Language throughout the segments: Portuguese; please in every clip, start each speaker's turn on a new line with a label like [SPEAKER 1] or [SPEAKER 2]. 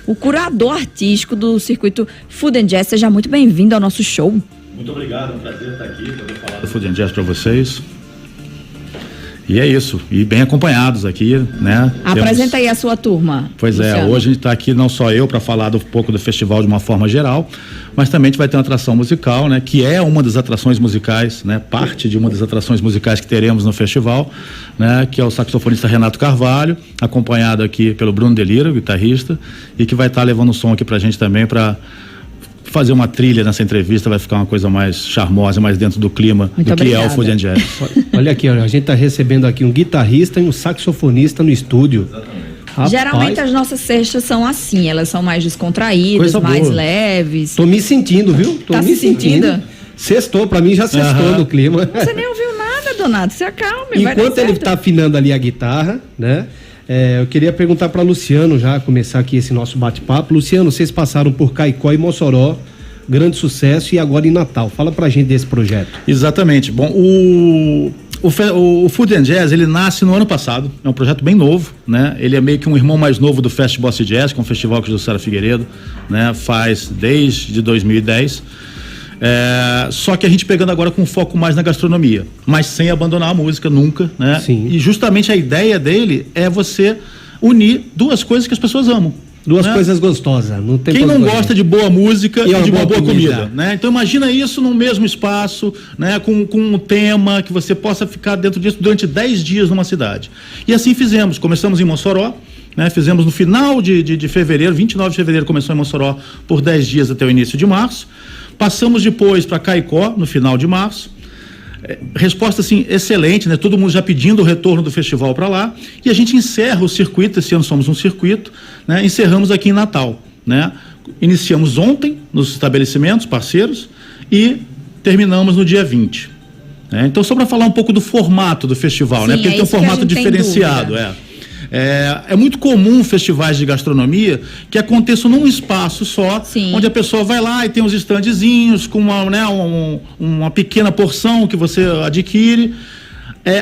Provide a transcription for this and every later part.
[SPEAKER 1] o curador artístico do circuito Food and Jazz. Seja muito bem-vindo ao nosso show.
[SPEAKER 2] Muito obrigado, é um prazer estar aqui, poder falar do Food and Jazz para vocês. E é isso, e bem acompanhados aqui, né?
[SPEAKER 1] Apresenta aí a sua turma.
[SPEAKER 2] Pois
[SPEAKER 1] Luciano.
[SPEAKER 2] é, hoje a gente está aqui não só eu para falar um pouco do festival de uma forma geral, mas também a gente vai ter uma atração musical, né? Que é uma das atrações musicais, né? Parte de uma das atrações musicais que teremos no festival, né? Que é o saxofonista Renato Carvalho, acompanhado aqui pelo Bruno Delira, o guitarrista, e que vai estar levando o som aqui pra gente também para fazer uma trilha nessa entrevista, vai ficar uma coisa mais charmosa, mais dentro do clima do que é o Food and Jazz.
[SPEAKER 3] Olha aqui, a gente está recebendo aqui um guitarrista e um saxofonista no estúdio. Rapaz,
[SPEAKER 1] geralmente as nossas sextas são assim, elas são mais descontraídas,
[SPEAKER 3] coisa
[SPEAKER 1] mais
[SPEAKER 3] boa.
[SPEAKER 1] leves.
[SPEAKER 3] Tô me sentindo, viu? Tô
[SPEAKER 1] Tá
[SPEAKER 3] me
[SPEAKER 1] se sentindo?
[SPEAKER 3] Sextou, pra mim já sextou no clima.
[SPEAKER 1] Você nem ouviu nada, Donato, se acalme. vai dar
[SPEAKER 3] Enquanto ele
[SPEAKER 1] certo.
[SPEAKER 3] tá afinando ali a guitarra, né? Eu queria perguntar para Luciano já, começar aqui esse nosso bate-papo. Luciano, vocês passaram por Caicó e Mossoró, grande sucesso, e agora em Natal. Fala pra gente desse projeto.
[SPEAKER 2] Exatamente. Bom, o Food and Jazz, ele nasce no ano passado, é um projeto bem novo, né? Ele é meio que um irmão mais novo do Fest Bossa Jazz, que é um festival que o Jussara Figueiredo, né, faz desde 2010. Só que a gente pegando agora com um foco mais na gastronomia, mas sem abandonar a música nunca, né?
[SPEAKER 3] Sim.
[SPEAKER 2] E justamente a ideia dele é você unir duas coisas que as pessoas amam.
[SPEAKER 3] Duas
[SPEAKER 2] né?
[SPEAKER 3] coisas gostosas. Não tem
[SPEAKER 2] Quem não
[SPEAKER 3] problema.
[SPEAKER 2] gosta de boa música e de uma boa comida,
[SPEAKER 3] comida,
[SPEAKER 2] né? Então imagina isso no mesmo espaço, né? Com um tema que você possa ficar dentro disso durante 10 dias numa cidade. E assim fizemos. Começamos em Mossoró, né? Fizemos no final de fevereiro, 29 de fevereiro começou em Mossoró por 10 dias até o início de março. Passamos depois para Caicó no final de março. Resposta assim excelente, né? Todo mundo já pedindo o retorno do festival para lá, e a gente encerra o circuito. Esse ano somos um circuito, né? Encerramos aqui em Natal, né? Iniciamos ontem nos estabelecimentos parceiros e terminamos no dia 20, né? Então, só para falar um pouco do formato do festival, né? Porque ele tem um formato diferenciado, É muito comum festivais de gastronomia que aconteçam num espaço só,
[SPEAKER 1] Sim.
[SPEAKER 2] onde a pessoa vai lá e tem uns estandezinhos com uma pequena porção que você adquire.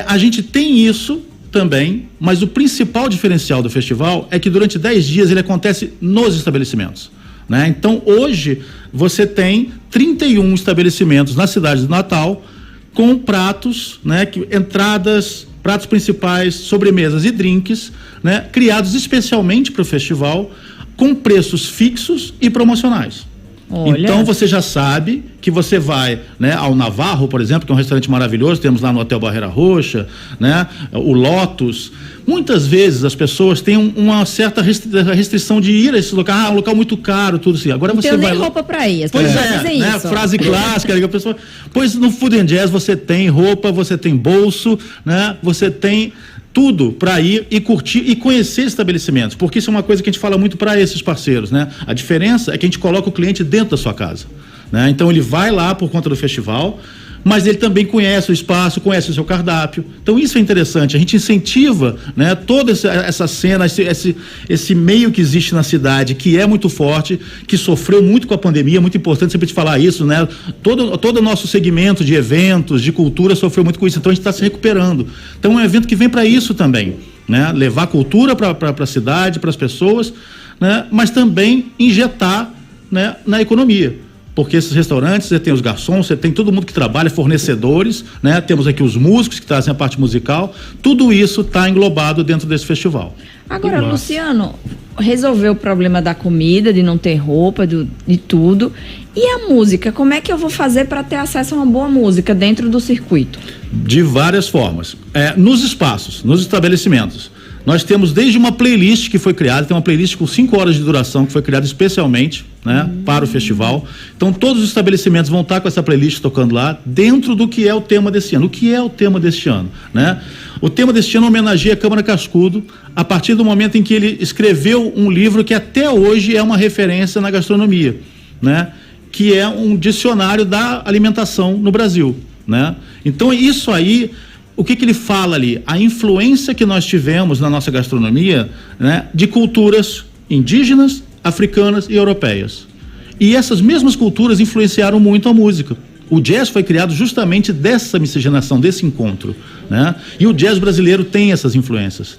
[SPEAKER 2] A gente tem isso também, mas o principal diferencial do festival é que durante 10 dias ele acontece nos estabelecimentos, né? Então hoje você tem 31 estabelecimentos na cidade do Natal com pratos, né, entradas, pratos principais, sobremesas e drinks, né, criados especialmente para o festival, com preços fixos e promocionais.
[SPEAKER 1] Olha.
[SPEAKER 2] Então você já sabe que você vai, né, ao Navarro, por exemplo, que é um restaurante maravilhoso, temos lá no Hotel Barreira Roxa, né, o Lotus. Muitas vezes as pessoas têm uma certa restrição de ir a esse local, um local muito caro, tudo assim. Agora
[SPEAKER 1] Não
[SPEAKER 2] você
[SPEAKER 1] tenho
[SPEAKER 2] vai
[SPEAKER 1] nem
[SPEAKER 2] lá...
[SPEAKER 1] roupa pra ir, as
[SPEAKER 2] Pois
[SPEAKER 1] pessoas
[SPEAKER 2] é,
[SPEAKER 1] dizem
[SPEAKER 2] né?
[SPEAKER 1] isso.
[SPEAKER 2] Frase clássica, que a pessoa... Pois no Food and Jazz você tem roupa, você tem bolso, né? Você tem tudo para ir e curtir e conhecer estabelecimentos, porque isso é uma coisa que a gente fala muito para esses parceiros, né? A diferença é que a gente coloca o cliente dentro da sua casa, né? Então ele vai lá por conta do festival, mas ele também conhece o espaço, conhece o seu cardápio. Então isso é interessante, a gente incentiva, né, toda essa cena, esse meio que existe na cidade, que é muito forte, que sofreu muito com a pandemia. É muito importante sempre te falar isso, né? Todo o nosso segmento de eventos, de cultura sofreu muito com isso, então a gente está se recuperando. Então é um evento que vem para isso também, né? Levar cultura para a cidade, para as pessoas, né? Mas também injetar, né, na economia. Porque esses restaurantes, você tem os garçons, você tem todo mundo que trabalha, fornecedores, né? Temos aqui os músicos que trazem a parte musical, tudo isso está englobado dentro desse festival.
[SPEAKER 1] Agora, Luciano, resolveu o problema da comida, de não ter roupa, de tudo. E a música, como é que eu vou fazer para ter acesso a uma boa música dentro do circuito?
[SPEAKER 2] De várias formas. Nos espaços, nos estabelecimentos. Nós temos desde uma playlist que foi criada, tem uma playlist com 5 horas de duração que foi criada especialmente, né, para o festival. Então todos os estabelecimentos vão estar com essa playlist tocando lá, dentro do que é o tema desse ano. O que é o tema deste ano, né? O tema deste ano homenageia a Câmara Cascudo, a partir do momento em que ele escreveu um livro que até hoje é uma referência na gastronomia, né? Que é um dicionário da alimentação no Brasil, né? Então isso aí, o que ele fala ali? A influência que nós tivemos na nossa gastronomia, né, de culturas indígenas, africanas e europeias. E essas mesmas culturas influenciaram muito a música. O jazz foi criado justamente dessa miscigenação, desse encontro, né? E o jazz brasileiro tem essas influências.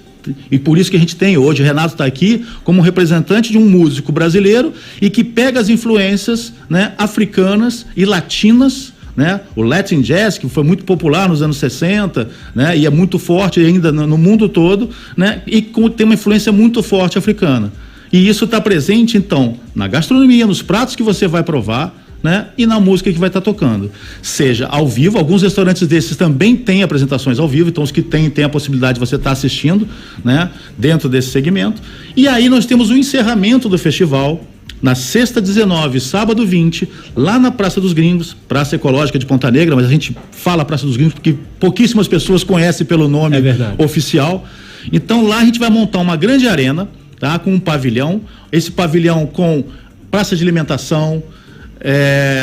[SPEAKER 2] E por isso que a gente tem hoje, o Renato está aqui como representante de um músico brasileiro e que pega as influências, né, africanas e latinas, né? O Latin Jazz, que foi muito popular nos anos 60, né? E é muito forte ainda no mundo todo, né? E tem uma influência muito forte africana. E isso está presente, então, na gastronomia, nos pratos que você vai provar, né? E na música que vai estar tocando. Seja ao vivo, alguns restaurantes desses também têm apresentações ao vivo, então os que têm a possibilidade de você estar assistindo, né? Dentro desse segmento. E aí nós temos o encerramento do festival, na sexta 19, sábado 20, lá na Praça dos Gringos, Praça Ecológica de Ponta Negra, mas a gente fala Praça dos Gringos porque pouquíssimas pessoas conhecem pelo nome oficial. Então lá a gente vai montar uma grande arena, tá? Com um pavilhão, esse pavilhão com praça de alimentação,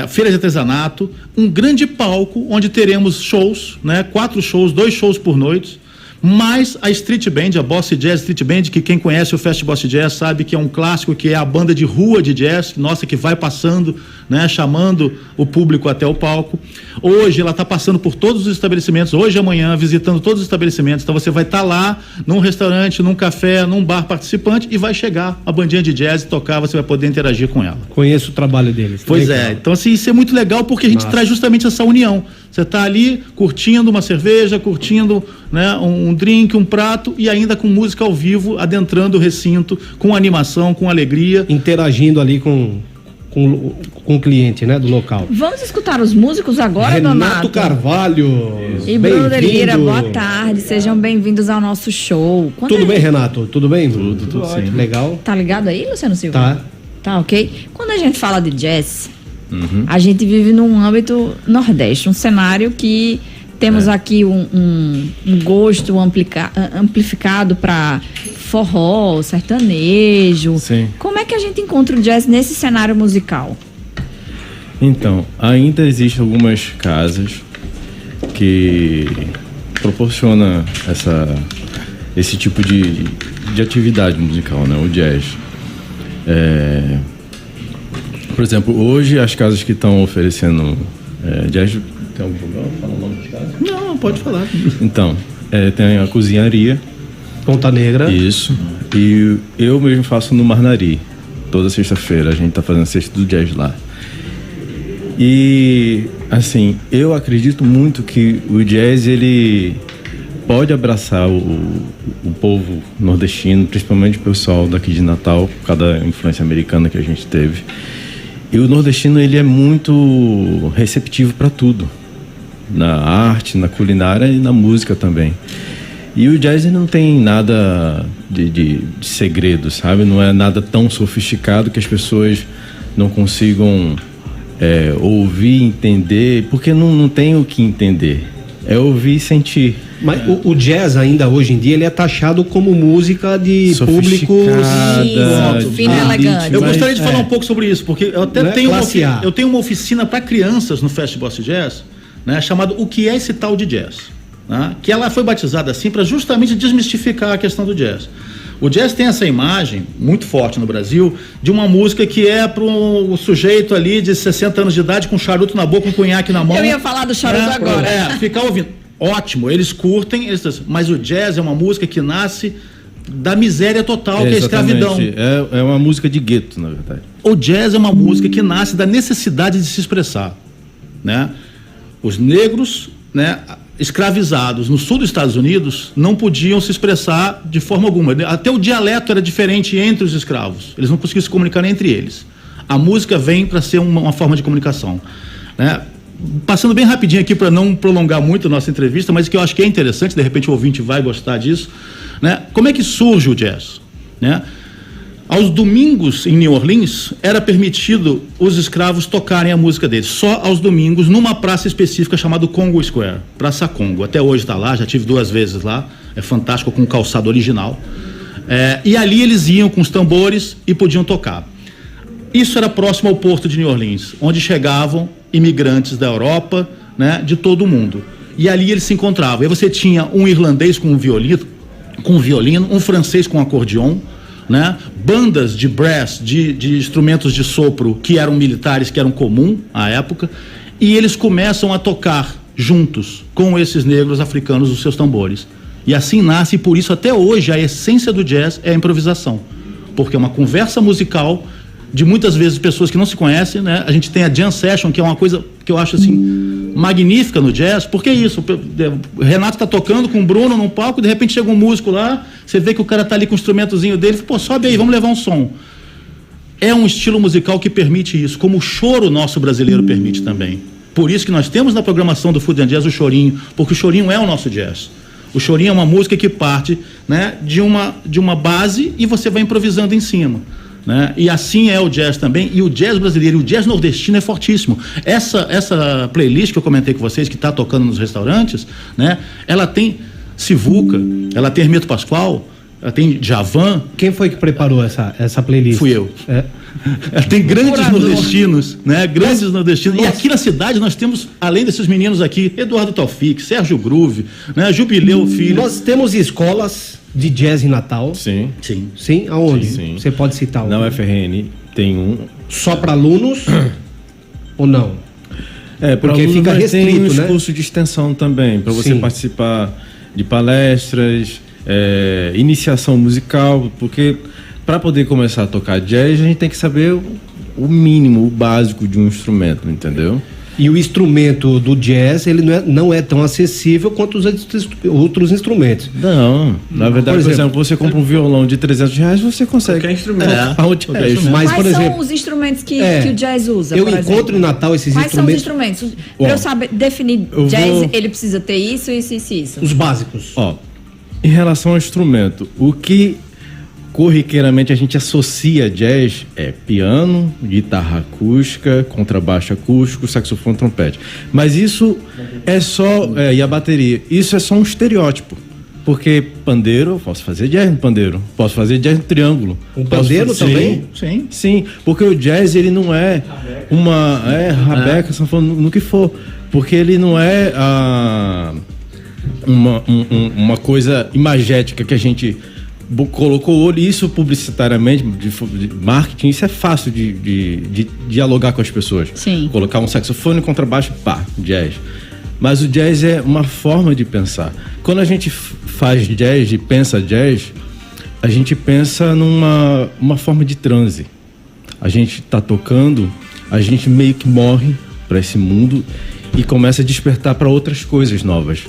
[SPEAKER 2] feira de artesanato, um grande palco onde teremos shows, né? 4 shows, 2 shows por noite, mais a Street Band, a Bossa Jazz Street Band, que quem conhece o Fest Bossa Jazz sabe que é um clássico, que é a banda de rua de jazz, nossa, que vai passando, né, chamando o público até o palco. Hoje ela está passando por todos os estabelecimentos, hoje e amanhã, visitando todos os estabelecimentos, então você vai estar lá, num restaurante, num café, num bar participante, e vai chegar a bandinha de jazz e tocar, você vai poder interagir com ela.
[SPEAKER 3] Conheço o trabalho deles.
[SPEAKER 2] Pois é, então assim, isso é muito legal porque a gente traz justamente essa união. Você está ali curtindo uma cerveja, curtindo, né, um drink, um prato e ainda com música ao vivo, adentrando o recinto, com animação, com alegria.
[SPEAKER 3] Interagindo ali com o cliente, né, do local.
[SPEAKER 1] Vamos escutar os músicos agora,
[SPEAKER 3] Renato Carvalho.
[SPEAKER 1] E Bruno Lira, boa tarde, sejam bem-vindos ao nosso show.
[SPEAKER 3] Tudo bem, Renato? Tudo bem?
[SPEAKER 2] Tudo sim.
[SPEAKER 3] Legal.
[SPEAKER 1] Tá ligado aí, Luciano Silva?
[SPEAKER 3] Tá.
[SPEAKER 1] Tá, ok? Quando a gente fala de jazz, a gente vive num âmbito nordeste, um cenário que temos aqui um gosto amplificado para forró, sertanejo.
[SPEAKER 4] Sim.
[SPEAKER 1] Como é que a gente encontra o jazz nesse cenário musical?
[SPEAKER 4] Então, ainda existem algumas casas que proporcionam esse tipo de atividade musical, né? O jazz. Por exemplo, hoje as casas que estão oferecendo jazz... Tem algum problema? Fala o nome das casas?
[SPEAKER 2] Não, pode falar.
[SPEAKER 4] Então, tem a cozinharia.
[SPEAKER 3] Ponta Negra.
[SPEAKER 4] Isso. E eu mesmo faço no Marnari. Toda sexta-feira a gente tá fazendo sexta do jazz lá. E, assim, eu acredito muito que o jazz, ele pode abraçar o povo nordestino, principalmente o pessoal daqui de Natal, por causa da influência americana que a gente teve. E o nordestino, ele é muito receptivo para tudo. Na arte, na culinária e na música também. E o jazz não tem nada de segredo, sabe? Não é nada tão sofisticado que as pessoas não consigam ouvir, entender, porque não tem o que entender. É ouvir e sentir.
[SPEAKER 3] Mas o jazz ainda hoje em dia ele é taxado como música de públicos
[SPEAKER 1] fino e elegante.
[SPEAKER 2] Eu gostaria de falar um pouco sobre isso, porque eu até
[SPEAKER 3] eu
[SPEAKER 2] tenho uma oficina para crianças no Fest Bossa Jazz, né, chamado O que é esse tal de jazz? Né, que ela foi batizada assim para justamente desmistificar a questão do jazz. O jazz tem essa imagem muito forte no Brasil de uma música que é para um sujeito ali de 60 anos de idade com charuto na boca, com conhaque na mão.
[SPEAKER 1] Eu ia falar do charuto agora.
[SPEAKER 2] Ficar ouvindo. Ótimo, eles curtem, mas o jazz é uma música que nasce da miséria total, que é a escravidão.
[SPEAKER 4] É uma música de gueto, na verdade.
[SPEAKER 2] O jazz é uma música que nasce da necessidade de se expressar, né? Os negros, né, escravizados no sul dos Estados Unidos não podiam se expressar de forma alguma. Até o dialeto era diferente entre os escravos. Eles não conseguiam se comunicar nem entre eles. A música vem para ser uma forma de comunicação, né? Passando bem rapidinho aqui para não prolongar muito a nossa entrevista, mas que eu acho que é interessante, de repente o ouvinte vai gostar disso, né? Como é que surge o jazz, né? Aos domingos em New Orleans era permitido os escravos tocarem a música deles, só aos domingos numa praça específica chamada Congo Square, Praça Congo. Até hoje está lá, já tive 2 vezes lá, é fantástico, com o calçado original. E ali eles iam com os tambores e podiam tocar. Isso era próximo ao porto de New Orleans, onde chegavam imigrantes da Europa, né, de todo o mundo. E ali eles se encontravam. Aí você tinha um irlandês com um violino, um francês com um acordeon, né, bandas de brass, de instrumentos de sopro que eram militares, que eram comum à época, e eles começam a tocar juntos com esses negros africanos os seus tambores. E assim nasce, e por isso até hoje a essência do jazz é a improvisação. Porque é uma conversa musical de muitas vezes pessoas que não se conhecem, né? A gente tem a jam session, que é uma coisa que eu acho assim magnífica no jazz, porque é isso, o Renato está tocando com o Bruno num palco, de repente chega um músico lá, você vê que o cara está ali com o instrumentozinho dele, pô, sobe aí, vamos levar um som. É um estilo musical que permite isso, como o choro nosso brasileiro permite também. Por isso que nós temos na programação do Food and Jazz o chorinho, porque o chorinho é o nosso jazz. O chorinho é uma música que parte, né, de uma base e você vai improvisando em cima, né? E assim é o jazz também, e o jazz brasileiro, o jazz nordestino é fortíssimo. Essa playlist que eu comentei com vocês, que está tocando nos restaurantes, né, ela tem Sivuca, ela tem Hermeto Pascoal, ela tem Djavan.
[SPEAKER 3] Quem foi que preparou essa playlist?
[SPEAKER 2] Fui eu. Tem grandes nordestinos, né? Grandes nordestinos. Nossa. E aqui na cidade nós temos, além desses meninos aqui, Eduardo Taufik, Sérgio Groove, né? Jubileu Filho.
[SPEAKER 3] Nós temos escolas de jazz em Natal.
[SPEAKER 4] Sim.
[SPEAKER 2] Sim.
[SPEAKER 3] Sim? Aonde?
[SPEAKER 4] Sim.
[SPEAKER 3] Você pode citar
[SPEAKER 4] Na UFRN tem um.
[SPEAKER 3] Só para alunos ou não?
[SPEAKER 4] Porque
[SPEAKER 3] fica restrito,
[SPEAKER 4] tem uns
[SPEAKER 3] né?
[SPEAKER 4] cursos de extensão também, para você participar de palestras, iniciação musical, porque para poder começar a tocar jazz, a gente tem que saber o mínimo, o básico de um instrumento, entendeu?
[SPEAKER 3] E o instrumento do jazz, ele não é tão acessível quanto os outros instrumentos.
[SPEAKER 4] Não, na verdade, por exemplo, você compra um violão de R$300, você consegue.
[SPEAKER 5] Qualquer instrumento.
[SPEAKER 3] Mas,
[SPEAKER 1] Quais
[SPEAKER 3] por exemplo,
[SPEAKER 1] são os instrumentos que o jazz usa?
[SPEAKER 3] Eu
[SPEAKER 1] por
[SPEAKER 3] encontro
[SPEAKER 1] exemplo?
[SPEAKER 3] em Natal esses
[SPEAKER 1] Quais
[SPEAKER 3] instrumentos.
[SPEAKER 1] são os instrumentos? Para eu saber definir jazz, ele precisa ter isso, isso, isso, isso.
[SPEAKER 3] Os básicos.
[SPEAKER 4] Em relação ao instrumento, o que corriqueiramente a gente associa jazz é piano, guitarra acústica, contrabaixo acústico, saxofone, trompete. Mas isso é só... e a bateria. Isso é só um estereótipo. Porque pandeiro, eu posso fazer jazz no pandeiro. Posso fazer jazz no triângulo.
[SPEAKER 3] Um pandeiro também?
[SPEAKER 2] Sim.
[SPEAKER 4] Sim, porque o jazz, ele não é uma... rabeca, sanfona, no que for. Porque ele não é uma coisa imagética que a gente colocou o olho, isso publicitariamente, de marketing, isso é fácil de dialogar com as pessoas.
[SPEAKER 1] Sim.
[SPEAKER 4] Colocar um saxofone, contrabaixo, jazz. Mas o jazz é uma forma de pensar. Quando a gente faz jazz e pensa jazz, a gente pensa numa forma de transe. A gente está tocando, a gente meio que morre para esse mundo e começa a despertar para outras coisas novas,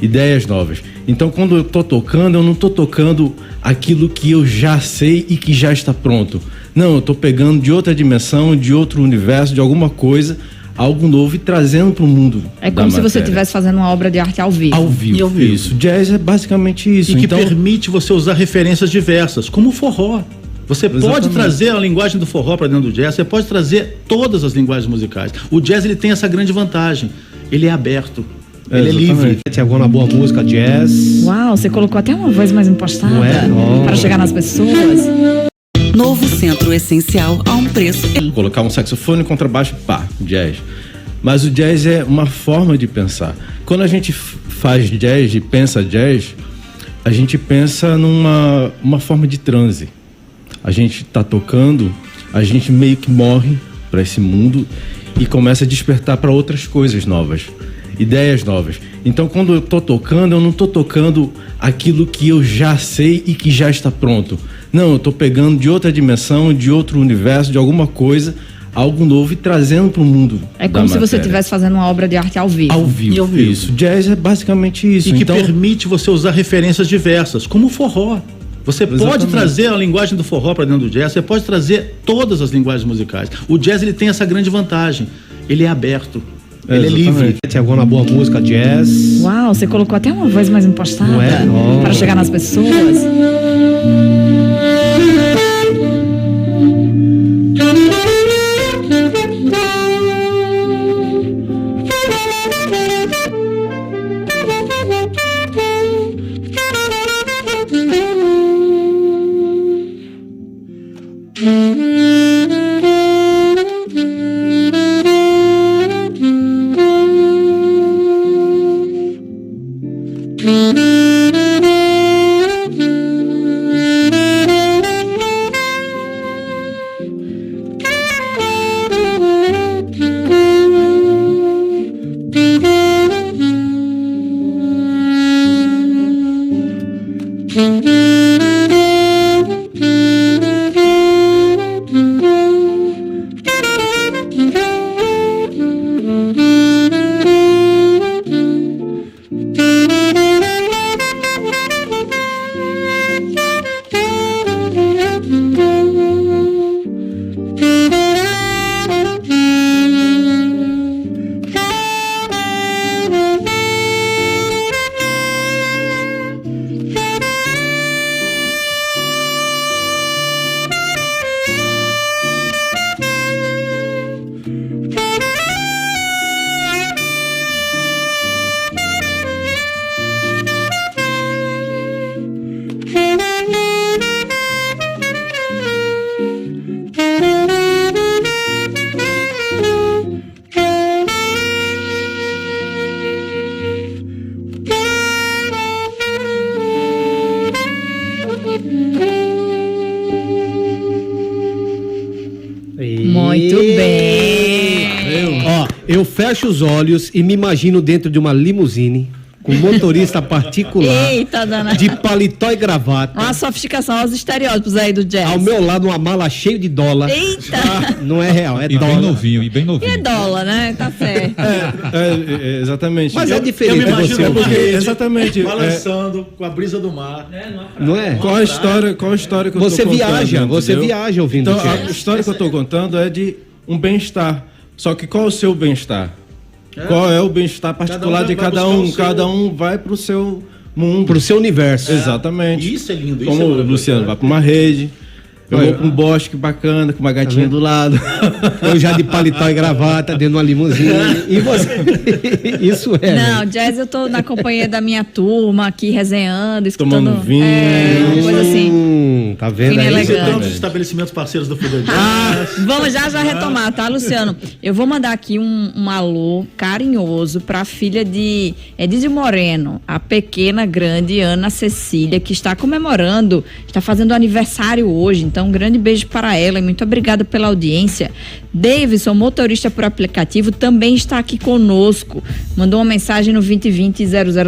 [SPEAKER 4] ideias novas. Então, quando eu tô tocando, eu não tô tocando aquilo que eu já sei e que já está pronto. Não, eu tô pegando de outra dimensão, de outro universo, de alguma coisa, algo novo e trazendo para o mundo.
[SPEAKER 1] É como se você estivesse fazendo uma obra de arte ao vivo.
[SPEAKER 4] Ao vivo. Isso. Jazz é basicamente isso.
[SPEAKER 2] E que permite você usar referências diversas, como o forró. Você pode trazer a linguagem do forró para dentro do jazz, você pode trazer todas as linguagens musicais. O jazz, ele tem essa grande vantagem. Ele é aberto. Ele é livre.
[SPEAKER 3] Tiago, uma boa música, jazz.
[SPEAKER 1] Uau, você colocou até uma voz mais impostada para chegar nas pessoas.
[SPEAKER 6] Novo Centro Essencial a um preço.
[SPEAKER 4] Colocar um saxofone, contrabaixo, jazz. Mas o jazz é uma forma de pensar. Quando a gente faz jazz e pensa jazz, a gente pensa numa forma de transe. A gente está tocando, a gente meio que morre para esse mundo e começa a despertar para outras coisas novas, ideias novas. Então, quando eu tô tocando, eu não tô tocando aquilo que eu já sei e que já está pronto. Não, eu tô pegando de outra dimensão, de outro universo, de alguma coisa, algo novo e trazendo para o mundo.
[SPEAKER 1] É como se você estivesse fazendo uma obra de arte ao vivo.
[SPEAKER 4] Ao vivo. Isso. Jazz é basicamente isso.
[SPEAKER 2] E que permite você usar referências diversas, como o forró. Você pode trazer a linguagem do forró para dentro do jazz, você pode trazer todas as linguagens musicais. O jazz, ele tem essa grande vantagem. Ele é aberto. Ele é livre.
[SPEAKER 3] Tiago, uma boa música, jazz.
[SPEAKER 1] Uau, você colocou até uma voz mais impostada para chegar nas pessoas. Muito bem.
[SPEAKER 3] Ó, eu fecho os olhos e me imagino dentro de uma limusine com motorista particular,
[SPEAKER 1] Eita, dana.
[SPEAKER 3] de paletó e gravata.
[SPEAKER 1] Uma sofisticação aos estereótipos aí do jazz.
[SPEAKER 3] Ao meu lado, uma mala cheia de dólar.
[SPEAKER 1] Eita!
[SPEAKER 3] Não é real, é
[SPEAKER 5] E
[SPEAKER 3] dólar.
[SPEAKER 5] bem novinho, e bem
[SPEAKER 1] E é
[SPEAKER 5] novinho.
[SPEAKER 1] dólar, né? Tá certo.
[SPEAKER 4] Exatamente.
[SPEAKER 3] Mas é
[SPEAKER 2] Eu
[SPEAKER 3] diferente
[SPEAKER 2] me
[SPEAKER 3] de
[SPEAKER 2] imagino
[SPEAKER 3] você.
[SPEAKER 2] uma
[SPEAKER 3] ouvir.
[SPEAKER 2] rede
[SPEAKER 4] exatamente,
[SPEAKER 2] balançando com a brisa do mar.
[SPEAKER 3] Não é?
[SPEAKER 4] Qual a história que eu
[SPEAKER 3] Você
[SPEAKER 4] tô contando,
[SPEAKER 3] viaja, você
[SPEAKER 4] entendeu?
[SPEAKER 3] viaja ouvindo
[SPEAKER 4] Então, a
[SPEAKER 3] jazz.
[SPEAKER 4] história que eu estou contando é de um bem-estar. Só que qual é o seu bem-estar? Qual é o bem-estar particular
[SPEAKER 2] Cada um
[SPEAKER 4] de
[SPEAKER 2] vai
[SPEAKER 4] cada
[SPEAKER 2] buscar
[SPEAKER 4] um?
[SPEAKER 2] o seu-
[SPEAKER 4] Cada um vai pro seu mundo.
[SPEAKER 3] Pro seu universo.
[SPEAKER 4] Exatamente.
[SPEAKER 2] Isso é lindo, isso
[SPEAKER 4] Como
[SPEAKER 2] é
[SPEAKER 4] o
[SPEAKER 2] maravilhoso.
[SPEAKER 4] Luciano vai pra uma rede, eu vou pra um bosque bacana, com uma gatinha do lado.
[SPEAKER 3] Eu já de paletó e gravata, dentro de uma limusine. E você? Isso é.
[SPEAKER 1] Não,
[SPEAKER 3] né?
[SPEAKER 1] jazz eu tô na companhia da minha turma aqui, resenhando, escutando.
[SPEAKER 4] Tomando vinho.
[SPEAKER 1] Uma coisa assim.
[SPEAKER 3] Tá vendo
[SPEAKER 1] Fina
[SPEAKER 3] aí?
[SPEAKER 1] elegante.
[SPEAKER 2] Visitando os estabelecimentos parceiros do Food and Jazz.
[SPEAKER 1] Vamos já retomar, tá, Luciano? Eu vou mandar aqui um alô carinhoso pra filha de Edísio Moreno, a pequena, grande Ana Cecília, que está comemorando, está fazendo aniversário hoje. Então, um grande beijo para ela e muito obrigada pela audiência. Davidson, motorista por aplicativo, também está aqui conosco. Mandou uma mensagem no 2020 00